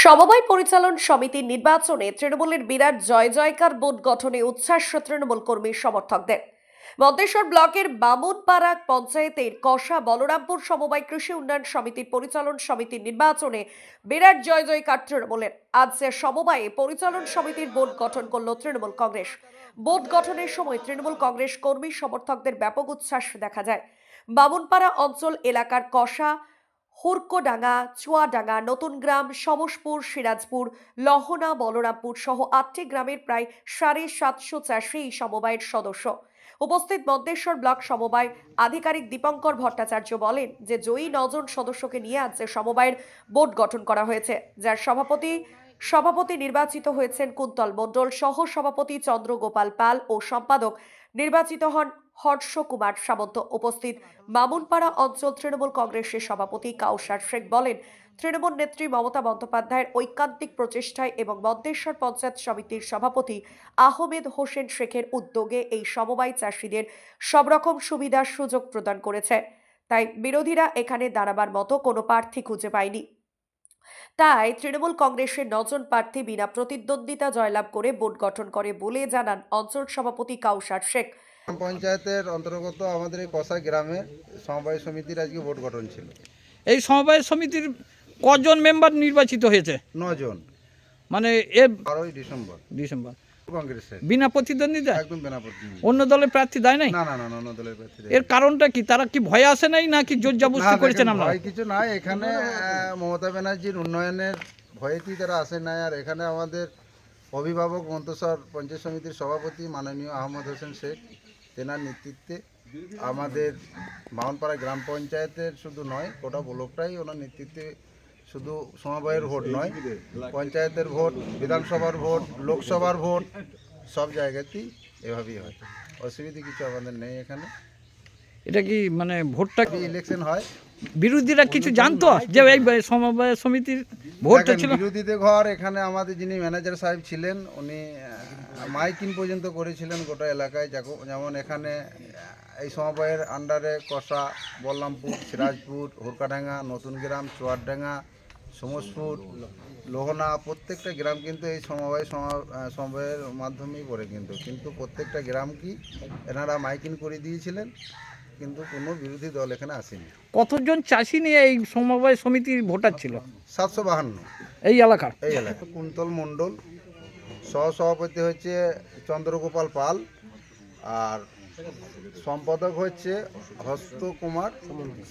সমবায় পরিচালন সমিতির নির্বাচনে তৃণমূলের বিরাট জয় জয়কার বোর্ড গঠনে উচ্ছ্বাস তৃণমূল কর্মী সমর্থকদের। মন্তেশ্বর ব্লকের বামুনপাড়া পঞ্চায়েতের কষা বলরামপুর সমবায় কৃষি উন্নয়ন সমিতির পরিচালন সমিতির নির্বাচনে বিরাট জয় জয়কার তৃণমূলের। আজ সমবায়ে পরিচালন সমিতির বোর্ড গঠন করল তৃণমূল কংগ্রেস। বোর্ড গঠনের সময় তৃণমূল কংগ্রেস কর্মী সমর্থকদের ব্যাপক উচ্ছ্বাস দেখা যায়। বামুনপাড়া অঞ্চল এলাকার কষা, হুড়কোডাঙ্গা, চুয়াডাঙ্গা, নতুন গ্রাম, সমসপুর, সিরাজপুর, লহনা, বলরামপুর সহ ৮টি গ্রামের প্রায় ৭৫০ চাষি এই সমবায়ের সদস্য। উপস্থিত মন্তেশ্বর ব্লক সমবায় আধিকারিক দীপঙ্কর ভট্টাচার্য বলেন যে জয়ী ৯ জন সদস্যকে নিয়ে আজ সমবায়ের বোর্ড গঠন করা হয়েছে, যার সভাপতি নির্বাচিত হয়েছেন কুন্তল মণ্ডল, সহ সভাপতি চন্দ্রগোপাল পাল ও সম্পাদক নির্বাচিত হন হর্ষ কুমার সামন্ত। উপস্থিত বামুনপাড়া অঞ্চল তৃণমূল কংগ্রেসের সভাপতি কাউসার শেখ বলেন, তৃণমূল নেত্রী মমতা বন্দ্যোপাধ্যায়ের ঐকান্তিক প্রচেষ্টায় এবং মন্তেশ্বর পঞ্চায়েত সমিতির সভাপতি আহমেদ হোসেন শেখের উদ্যোগে এই সমবায় চাষিদের সব রকম সুবিধার সুযোগ প্রদান করেছে। তাই বিরোধীরা এখানে দাঁড়াবার মতো কোনো প্রার্থী খুঁজে পায়নি। তাই তৃণমূল কংগ্রেসের ৯ জন প্রার্থী বিনা প্রতিদ্বন্দ্বিতা জয়লাভ করে বোর্ড গঠন করে বলে জানান অঞ্চল সভাপতি কাউসার শেখ। গ্রাম পঞ্চায়েতের অন্তর্গত আমাদের এই কষা গ্রামে সমবায় সমিতির আজকে ভোট গঠন ছিল। এই সমবায় সমিতির কজন মেম্বার নির্বাচিত হয়েছে? ৯ জন, মানে 12ই ডিসেম্বর। কংগ্রেসের বিনা প্রতিদ্বন্দ্বিতা? একদম বিনা প্রতিদ্বন্দ্বী। অন্য দলের প্রার্থী দেয় নাই? না না না, অন্য দলের প্রার্থী দেয়নি। এর কারণটা কি? তারা কি ভয়ে আসে নাই নাকি জোর জবরদস্তি না, করেছেন? দেখেন, আমরা ভয় কিছু নাই এখানে। মমতা ব্যানার্জির উন্নয়নের ভয়েতেই তারা আসে নাই। আর এখানে আমাদের অভিভাবক মন্তেশ্বর পঞ্চায়েত সমিতির সভাপতি মাননীয় আহমদ হোসেন শেখ, তেনার নেতৃত্বে আমাদের বামনপাড়া গ্রাম পঞ্চায়েতের শুধু নয়, গোটা ব্লকটাই ওনার নেতৃত্বে, শুধু সমবায়ের ভোট নয়, পঞ্চায়েতের ভোট, বিধানসভার ভোট, লোকসভার ভোট, সব জায়গাতেই এভাবেই হয়। অসুবিধা কিছু আমাদের নেই এখানে। এটা কি মানে ভোটটা ইলেকশন হয়, বিরোধীরা কিছু জানতো যে এই সমবায় সমিতির ভোটটা দেখেন, ছিল? বিরোধীদের ঘর এখানে আমাদের যিনি ম্যানেজার সাহেব ছিলেন, উনি মাইকিং পর্যন্ত করেছিলেন গোটা এলাকায়। যেমন এখানে এই সমবায়ের আন্ডারে কষা, বলরামপুর, সিরাজপুর, হুড়কাডাঙ্গা, নতুন গ্রাম, চুয়াডাঙ্গা, সমসপুর, লোহনা, প্রত্যেকটা গ্রাম কিন্তু এই সমবায়ের মাধ্যমেই পড়ে। কিন্তু প্রত্যেকটা গ্রাম কি এনারা মাইকিং করে দিয়েছিলেন, কিন্তু কোনো বিরোধী দল এখানে আসেনি। কতজন চাষি নিয়ে এই সমবায় সমিতির ভোটার ছিল 752 এই এলাকার? এই এলাকা। কুন্তল মণ্ডল, সহসভাপতি হচ্ছে চন্দ্রগোপাল পাল, আর সম্পাদক হচ্ছে হস্ত কুমার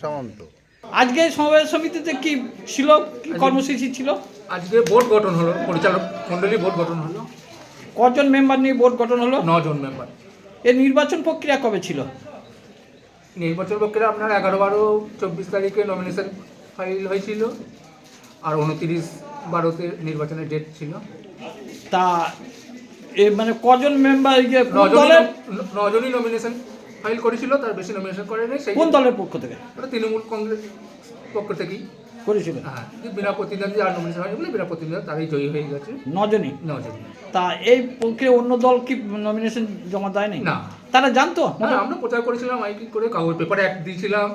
সামন্ত। আজকে এই সমবায় সমিতিতে কি ছিল, কি কর্মসূচি ছিল? আজকে বোর্ড গঠন হলো, পরিচালক মণ্ডলী বোর্ড গঠন হলো। কজন মেম্বার নিয়ে বোর্ড গঠন হলো? 9 জন মেম্বার। এর নির্বাচন প্রক্রিয়া কবে ছিল? নির্বাচন প্রক্রিয়া আপনার 11-12-24 তারিখে নমিনেশন ফাইল হয়েছিল, আর 29-12-তে নির্বাচনের ডেট ছিল। তা মানে কজন মেম্বার? 9 জনই নমিনেশন ফাইল করেছিল, তার বেশি নমিনেশন করে নেই। সেই কোন দলের পক্ষ থেকে তৃণমূল কংগ্রেস পক্ষ থেকেই করেছিল? হ্যাঁ, বিনা প্রতিদ্বন্দ্বী আর নমিনেশন হয়নি বলে বিনা প্রতিদ্বন্দ্বী তারাই জয়ী হয়ে গেছে। 9 জনই? 9 জনই। তা এই পক্ষে অন্য দল কি নমিনেশন জমা দেয় নাই? না, তারা জানতো? হ্যাঁ, আমরা প্রচার করেছিলাম, মাইকিং করে কাগজ পেপারে অ্যাড দিয়েছিলাম।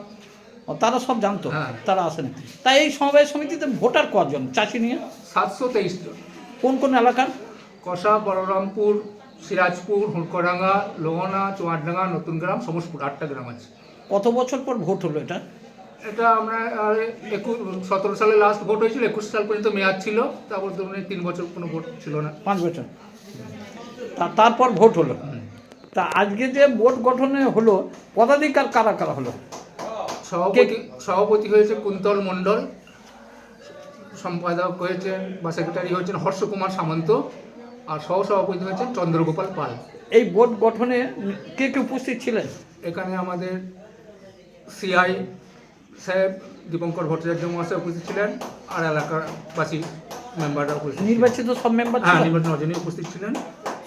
তারা সব জানতো? হ্যাঁ। তারা আসেনি। তাই এই সমবায় সমিতিতে ভোটার কজন চাষি নিয়ে? 723 জন। কোন কোন এলাকার? কষা, বলরামপুর, সিরাজপুর, হুড়কোডাঙ্গা, লোহনা, চুয়াডাঙ্গা, নতুন গ্রাম, সমসপুর, 8টা গ্রাম আছে। কত বছর পর ভোট হলো এটা? এটা আমরা 17 সালে লাস্ট ভোট হয়েছিল, 21 সাল পর্যন্ত মেয়াদ ছিল, তারপর তো 3 বছর কোনো ভোট ছিল না। 5 বছর। তারপর ভোট হলো। তা আজকে যে ভোট গঠনে হলো, পদাধিকার কারা কারা হলো? সভাপতি হয়েছে কুন্তল মণ্ডল, সম্পাদক হয়েছেন বা সেক্রেটারি হয়েছেন হর্ষ কুমার সামন্ত, আর সহসভাপতি হয়েছেন চন্দ্রগোপাল পাল। এই ভোট গঠনে কে কে উপস্থিত ছিলেন? এখানে আমাদের সিআই সাহেব দীপঙ্কর ভট্টাচার্য মহাশয় উপস্থিত ছিলেন, আর এলাকাবাসী মেম্বাররা উপস্থিত ছিলেন। নির্বাচিত সব মেম্বার? হ্যাঁ, নির্বাচন 9 জনই উপস্থিত ছিলেন।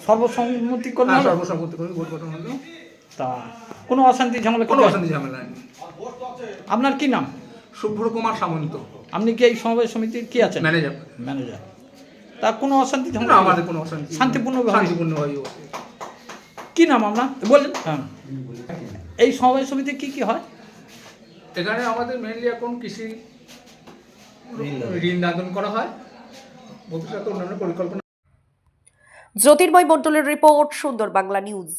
সর্বসম্মতিক্রমে হলো? সর্বসম্মতিক্রমে ভোট গঠন হলো। তা কোনো অশান্তি ঝামেলা? কোনো অশান্তি ঝামেলা নেই। আপনার কি নাম? শুভ্র কুমার সামন্ত। আপনি কি এই সমবায় সমিতির কি আছেন? ম্যানেজার। ম্যানেজার। তা কোনো অশান্তি না, ঝামেলা? আমাদের কোনো অশান্তি। শান্তিপূর্ণভাবে। কি নাম আপনার বললেন? হ্যাঁ। এই সমবায় সমিতি কি কি হয়? এখানে আমাদের মেইনলি এখন কৃষি ঋণ দান করা হয়, ভবিষ্যতে উন্নয়নের পরিকল্পনা। জ্যোতির্ময় মণ্ডলের রিপোর্ট, সুন্দর বাংলা নিউজ।